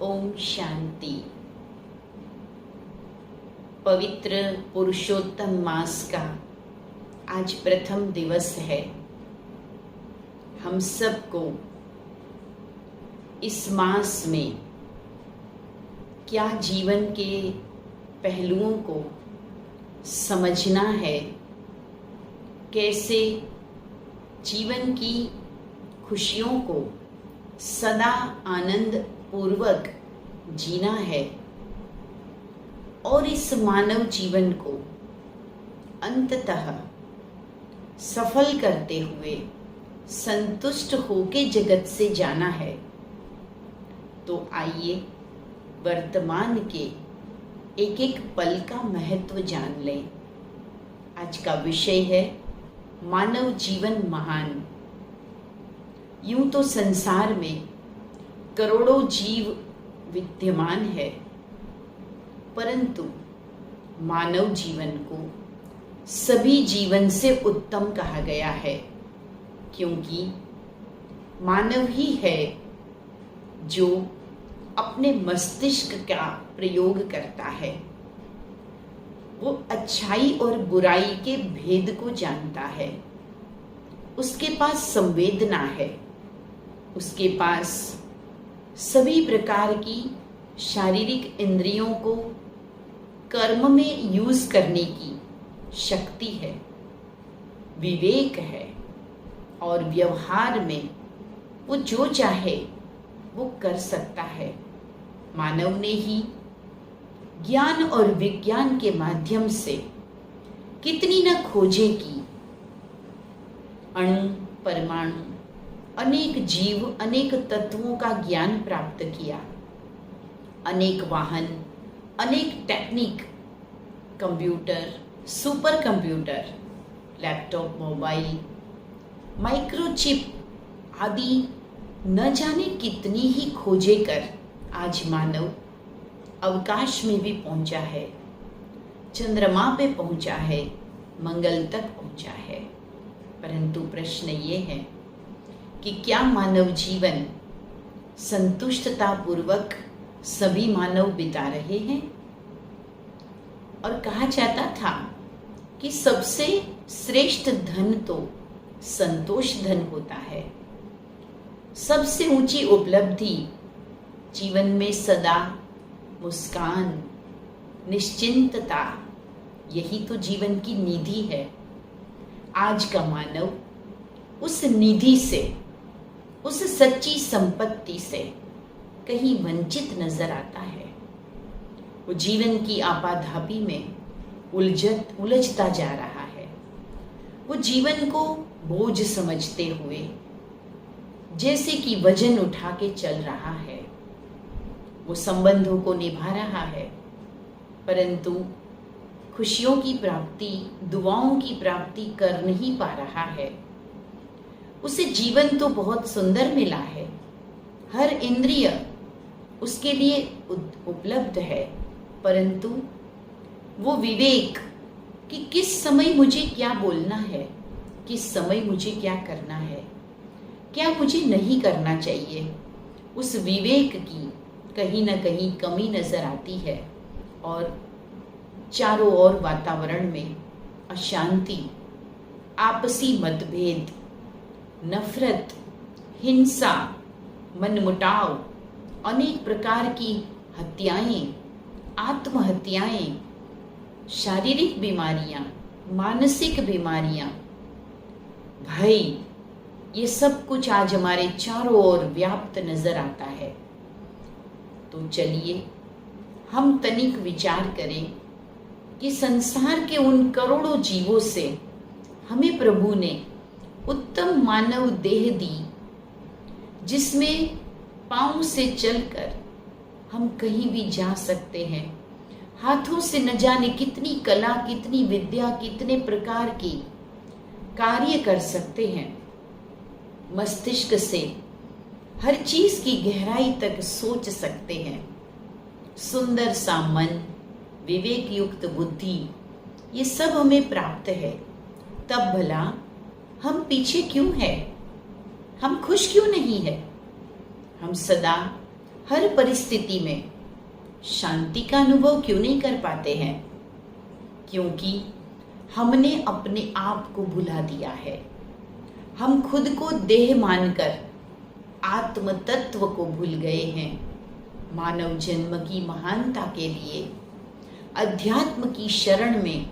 ओम शांति। पवित्र पुरुषोत्तम मास का आज प्रथम दिवस है। हम सबको इस मास में क्या जीवन के पहलुओं को समझना है, कैसे जीवन की खुशियों को सदा आनंद पूर्वक जीना है और इस मानव जीवन को अंततः सफल करते हुए संतुष्ट होके जगत से जाना है। तो आइए वर्तमान के एक एक पल का महत्व जान लें। आज का विषय है मानव जीवन महान। यूं तो संसार में करोड़ों जीव विद्यमान है, परंतु मानव जीवन को सभी जीवन से उत्तम कहा गया है, क्योंकि मानव ही है जो अपने मस्तिष्क का प्रयोग करता है। वो अच्छाई और बुराई के भेद को जानता है। उसके पास संवेदना है, उसके पास सभी प्रकार की शारीरिक इंद्रियों को कर्म में यूज करने की शक्ति है, विवेक है और व्यवहार में वो जो चाहे वो कर सकता है। मानव ने ही ज्ञान और विज्ञान के माध्यम से कितनी न खोजें की। अणु, परमाणु, अनेक जीव, अनेक तत्वों का ज्ञान प्राप्त किया। अनेक वाहन, अनेक technique, computer, super computer, laptop, mobile, microchip आदि न जाने कितनी ही खोजें कर आज मानव अवकाश में भी पहुंचा है, चंद्रमा पे पहुंचा है, मंगल तक पहुंचा है। परंतु प्रश्न ये है कि क्या मानव जीवन संतुष्टता पूर्वक सभी मानव बिता रहे हैं? और कहा जाता था कि सबसे श्रेष्ठ धन तो संतोष धन होता है। सबसे ऊंची उपलब्धि जीवन में सदा मुस्कान, निश्चिंतता, यही तो जीवन की निधि है। आज का मानव उस निधि से, उस सच्ची संपत्ति से कहीं वंचित नजर आता है। वो जीवन की आपाधापी में उलझता जा रहा है। वो जीवन को बोझ समझते हुए जैसे कि वजन उठा के चल रहा है। वो संबंधों को निभा रहा है, परंतु खुशियों की प्राप्ति, दुआओं की प्राप्ति कर नहीं पा रहा है। उसे जीवन तो बहुत सुंदर मिला है, हर इंद्रिय उसके लिए उपलब्ध है, परंतु वो विवेक कि किस समय मुझे क्या बोलना है, किस समय मुझे क्या करना है, क्या मुझे नहीं करना चाहिए, उस विवेक की कहीं ना कहीं कमी नजर आती है। और चारों ओर वातावरण में अशांति, आपसी मतभेद, नफरत, हिंसा, मनमुटाव, अनेक प्रकार की हत्याएं, आत्महत्याएं, शारीरिक बीमारियां, मानसिक बीमारियां, भय, ये सब कुछ आज हमारे चारों ओर व्याप्त नजर आता है। तो चलिए हम तनिक विचार करें कि संसार के उन करोड़ों जीवों से हमें प्रभु ने उत्तम मानव देह दी, जिसमें पांव से चलकर हम कहीं भी जा सकते हैं। हाथों से न जाने कितनी कला, कितनी विद्या, कितने प्रकार की कार्य कर सकते हैं। मस्तिष्क से हर चीज की गहराई तक सोच सकते हैं। सुंदर सा मन, विवेक युक्त बुद्धि, ये सब हमें प्राप्त है। तब भला हम पीछे क्यों हैं? हम खुश क्यों नहीं है? हम सदा हर परिस्थिति में शांति का अनुभव क्यों नहीं कर पाते हैं? क्योंकि हमने अपने आप को भुला दिया है। हम खुद को देह मानकर आत्म तत्व को भूल गए हैं। मानव जन्म की महानता के लिए अध्यात्म की शरण में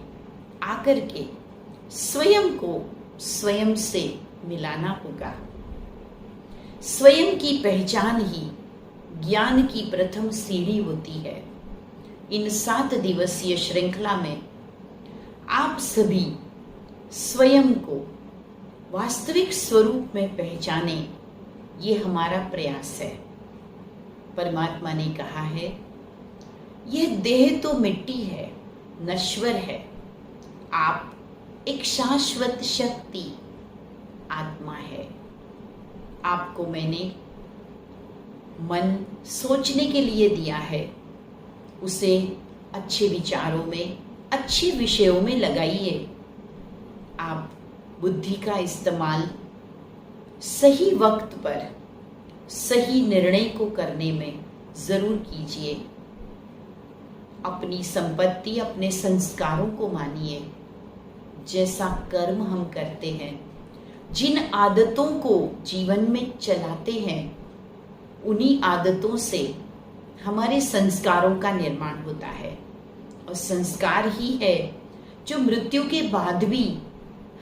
आकर के स्वयं को स्वयं से मिलाना होगा। स्वयं की पहचान ही ज्ञान की प्रथम सीढ़ी होती है। इन 7 दिवसीय श्रृंखला में आप सभी स्वयं को वास्तविक स्वरूप में पहचाने, ये हमारा प्रयास है। परमात्मा ने कहा है, यह देह तो मिट्टी है, नश्वर है, आप एक शाश्वत शक्ति आत्मा है। आपको मैंने मन सोचने के लिए दिया है, उसे अच्छे विचारों में, अच्छे विषयों में लगाइए। आप बुद्धि का इस्तेमाल सही वक्त पर सही निर्णय को करने में जरूर कीजिए। अपनी संपत्ति, अपने संस्कारों को मानिए। जैसा कर्म हम करते हैं, जिन आदतों को जीवन में चलाते हैं, उन्हीं आदतों से हमारे संस्कारों का निर्माण होता है। और संस्कार ही है जो मृत्यु के बाद भी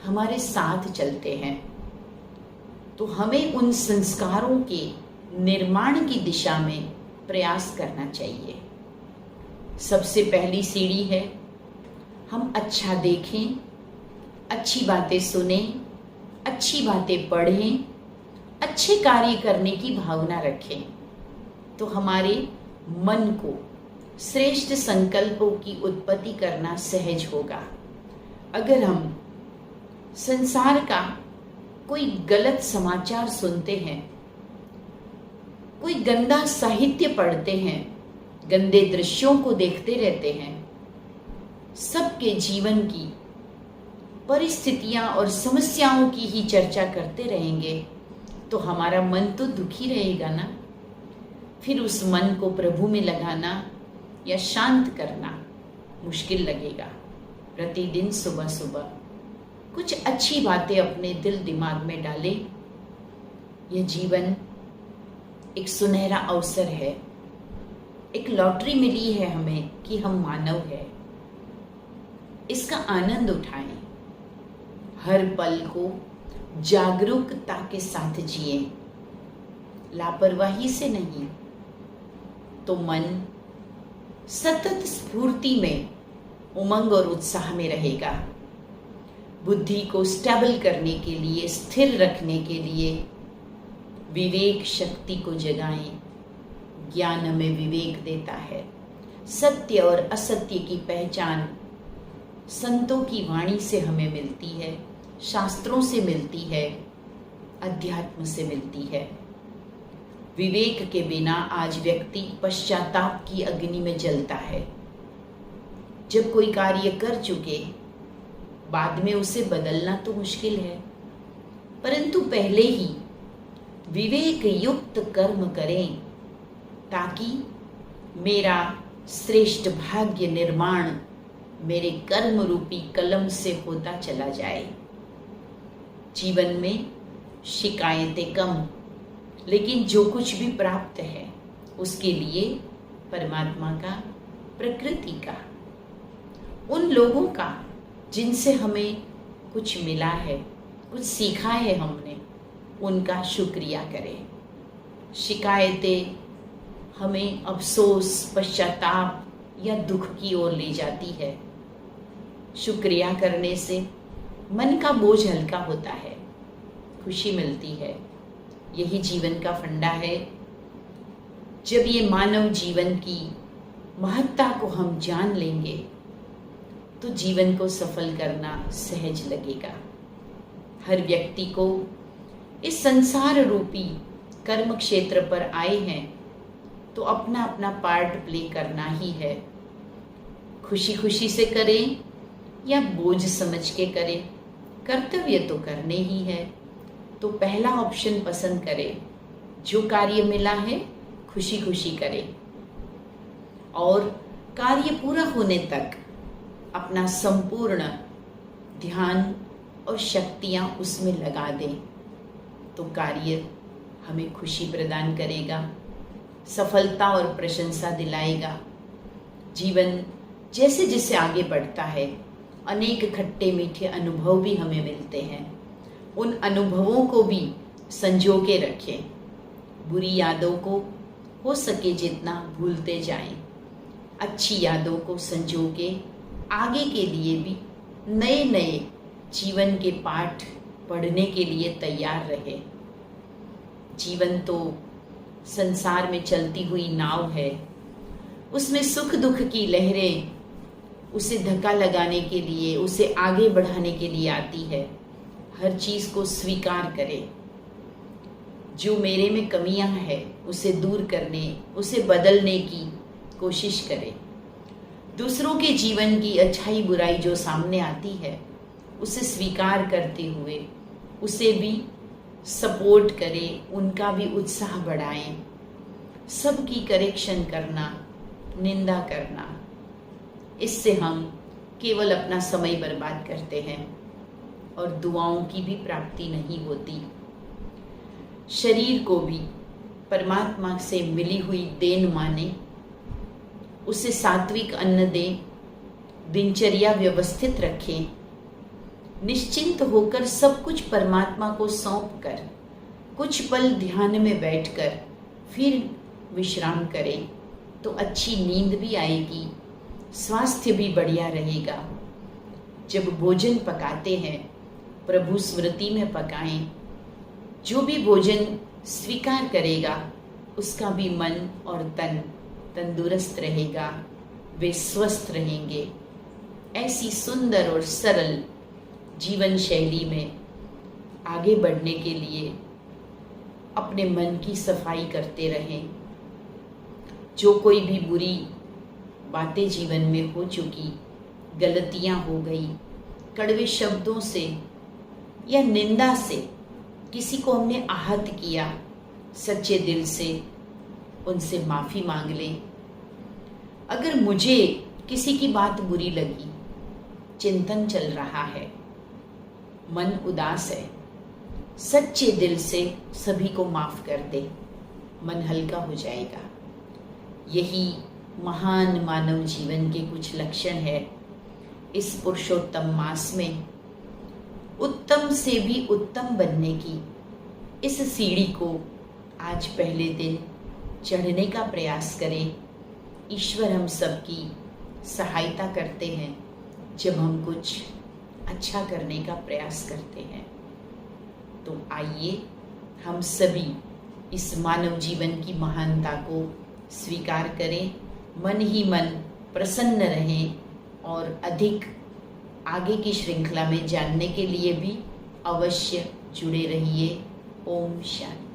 हमारे साथ चलते हैं। तो हमें उन संस्कारों के निर्माण की दिशा में प्रयास करना चाहिए। सबसे पहली सीढ़ी है, हम अच्छा देखें, अच्छी बातें सुने, अच्छी बातें पढ़ें, अच्छे कार्य करने की भावना रखें, तो हमारे मन को श्रेष्ठ संकल्पों की उत्पत्ति करना सहज होगा। अगर हम संसार का कोई गलत समाचार सुनते हैं, कोई गंदा साहित्य पढ़ते हैं, गंदे दृश्यों को देखते रहते हैं, सबके जीवन की परिस्थितियां और समस्याओं की ही चर्चा करते रहेंगे, तो हमारा मन तो दुखी रहेगा ना। फिर उस मन को प्रभु में लगाना या शांत करना मुश्किल लगेगा। प्रतिदिन सुबह सुबह कुछ अच्छी बातें अपने दिल दिमाग में डालें। यह जीवन एक सुनहरा अवसर है, एक लॉटरी मिली है हमें कि हम मानव है। इसका आनंद उठाएं। हर पल को जागरूकता के साथ जिए, लापरवाही से नहीं। तो मन सतत स्फूर्ति में, उमंग और उत्साह में रहेगा। बुद्धि को स्टेबल करने के लिए, स्थिर रखने के लिए विवेक शक्ति को जगाएं। ज्ञान हमें विवेक देता है। सत्य और असत्य की पहचान संतों की वाणी से हमें मिलती है, शास्त्रों से मिलती है, अध्यात्म से मिलती है। विवेक के बिना आज व्यक्ति पश्चाताप की अग्नि में जलता है। जब कोई कार्य कर चुके, बाद में उसे बदलना तो मुश्किल है, परंतु पहले ही विवेक युक्त कर्म करें, ताकि मेरा श्रेष्ठ भाग्य निर्माण मेरे कर्म रूपी कलम से होता चला जाए। जीवन में शिकायतें कम, लेकिन जो कुछ भी प्राप्त है उसके लिए परमात्मा का, प्रकृति का, उन लोगों का जिनसे हमें कुछ मिला है, कुछ सीखा है हमने, उनका शुक्रिया करें। शिकायतें हमें अफसोस, पश्चाताप या दुख की ओर ले जाती है। शुक्रिया करने से मन का बोझ हल्का होता है, खुशी मिलती है। यही जीवन का फंडा है। जब ये मानव जीवन की महत्ता को हम जान लेंगे, तो जीवन को सफल करना सहज लगेगा। हर व्यक्ति को इस संसार रूपी कर्म क्षेत्र पर आए हैं तो अपना अपना पार्ट प्ले करना ही है। खुशी खुशी से करें या बोझ समझ के करें, कर्तव्य तो करने ही है। तो पहला ऑप्शन पसंद करें। जो कार्य मिला है खुशी खुशी करें और कार्य पूरा होने तक अपना संपूर्ण ध्यान और शक्तियां उसमें लगा दें, तो कार्य हमें खुशी प्रदान करेगा, सफलता और प्रशंसा दिलाएगा। जीवन जैसे जैसे आगे बढ़ता है, अनेक खट्टे मीठे अनुभव भी हमें मिलते हैं। उन अनुभवों को भी संजो के रखें। बुरी यादों को हो सके जितना भूलते जाएं। अच्छी यादों को संजो के आगे के लिए भी नए नए जीवन के पाठ पढ़ने के लिए तैयार रहे। जीवन तो संसार में चलती हुई नाव है, उसमें सुख दुख की लहरें उसे धक्का लगाने के लिए, उसे आगे बढ़ाने के लिए आती है। हर चीज को स्वीकार करे। जो मेरे में कमियां हैं उसे दूर करने, उसे बदलने की कोशिश करे। दूसरों के जीवन की अच्छाई बुराई जो सामने आती है उसे स्वीकार करते हुए उसे भी सपोर्ट करें, उनका भी उत्साह बढ़ाएं। सबकी करेक्शन करना, निंदा करना, इससे हम केवल अपना समय बर्बाद करते हैं और दुआओं की भी प्राप्ति नहीं होती। शरीर को भी परमात्मा से मिली हुई देन माने, उसे सात्विक अन्न दें, दिनचर्या व्यवस्थित रखें, निश्चिंत होकर सब कुछ परमात्मा को सौंप कर कुछ पल ध्यान में बैठकर फिर विश्राम करें, तो अच्छी नींद भी आएगी, स्वास्थ्य भी बढ़िया रहेगा। जब भोजन पकाते हैं प्रभु स्मृति में पकाएं। जो भी भोजन स्वीकार करेगा उसका भी मन और तन तंदुरुस्त रहेगा, वे स्वस्थ रहेंगे। ऐसी सुंदर और सरल जीवन शैली में आगे बढ़ने के लिए अपने मन की सफाई करते रहें। जो कोई भी बुरी बातें जीवन में हो चुकी, गलतियां हो गई, कड़वे शब्दों से या निंदा से किसी को हमने आहत किया, सच्चे दिल से उनसे माफी मांग लें। अगर मुझे किसी की बात बुरी लगी, चिंतन चल रहा है, मन उदास है, सच्चे दिल से सभी को माफ कर दे, मन हल्का हो जाएगा। यही महान मानव जीवन के कुछ लक्षण है। इस पुरुषोत्तम मास में उत्तम से भी उत्तम बनने की इस सीढ़ी को आज पहले दिन चढ़ने का प्रयास करें। ईश्वर हम सबकी सहायता करते हैं जब हम कुछ अच्छा करने का प्रयास करते हैं। तो आइए हम सभी इस मानव जीवन की महानता को स्वीकार करें, मन ही मन प्रसन्न रहें और अधिक आगे की श्रृंखला में जानने के लिए भी अवश्य जुड़े रहिए। ओम शांति।